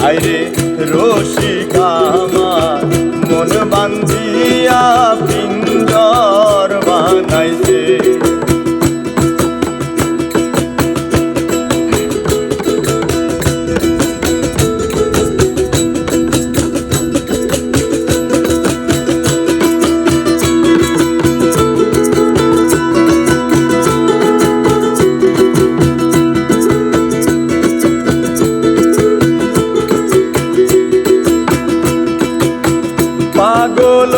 আইরে রসিকা আমার মন বান্ধিয়া পিঞ্জর বানাইছে। পাগল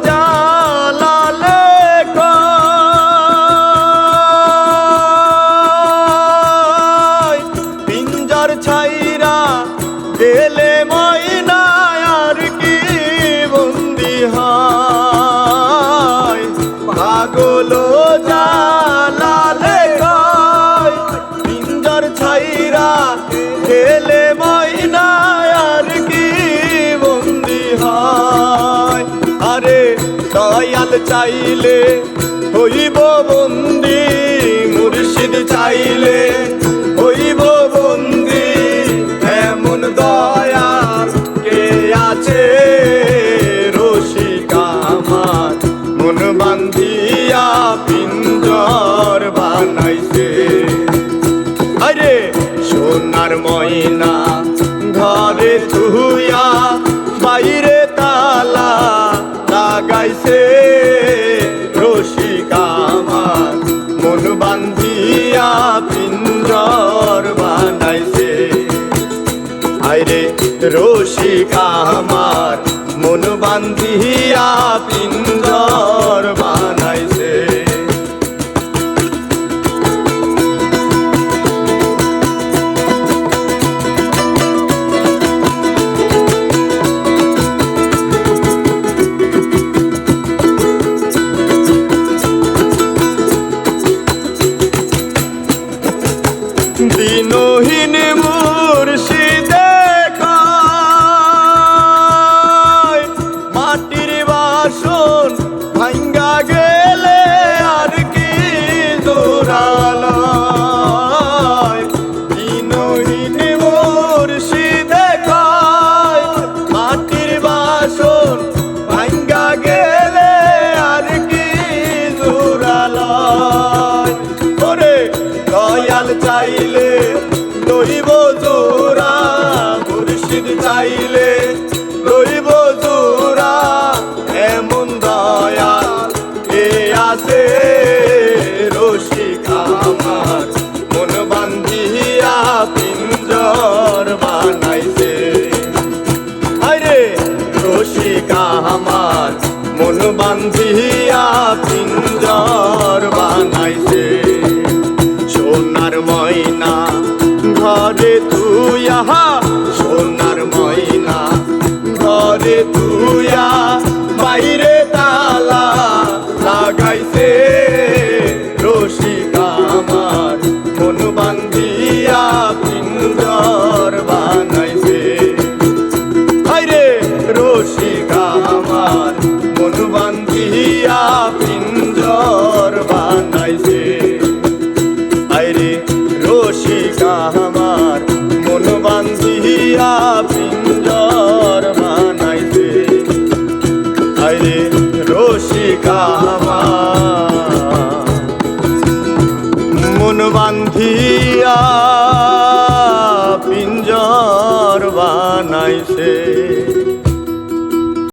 জালালে কয় পিঞ্জর ছাইরা গেলে ময়না আর কি বন্দি হয়। পাগল জালালে কয় পিঞ্জর ছাইরা গেলে ময়না আর কি বন্দি হয়। আরে দয়াল চাইলে হইব বন্দি, মুর্শিদ চাইলে হইব বন্দি, এমন দয়াল কে আছে? রসিকা আমার মন বান্ধিয়া পিঞ্জর বানাইছে। আরে সোনার ময়না ঘরে থুইয়া বাইরে তালা লাগাইছে। রসিকা আমার মন বান্ধিয়া পিঞ্জর বানাইছে। আইরে রসিকা আমার মন বান্ধিয়া পিঞ্জর বানাইছে। দিনহীন মুর্শিদে কয় মাটির বাসন ভাঙ্গা গেলে আর কি জোড়ালয়। দিনহীন মুর্শিদে কয় মাটির বাসন ভাঙ্গা গেলে আর কি জোড়ালয়। ওরে দয়াল চাইলে লইব জোড়া, মুর্শিদ চাইলে লইব জোড়া, এমন দয়াল কে আছে? রসিকা আমার মন বান্ধিয়া পিঞ্জর বানাইছে। আরে রসিকা আমার মন বান্ধিয়া পিঞ্জর বানাইছে। সোনার ময়না ঘরে তুইয়া, সোনার ময়না ঘরে তুইয়া বাইরে তালা লাগাইছে। রসিকা আমার মন বান্ধিয়া পিঞ্জর বানাইছে। আইরে রসিকা আমার মন বান্ধিয়া পিঞ্জর বানাইছে। আইরে রসিকা আমার মন বান্ধিয়া পিঞ্জর বানাইছে। আইরে রসিকা আমার মন বান্ধিয়া পিঞ্জর বানাইছে।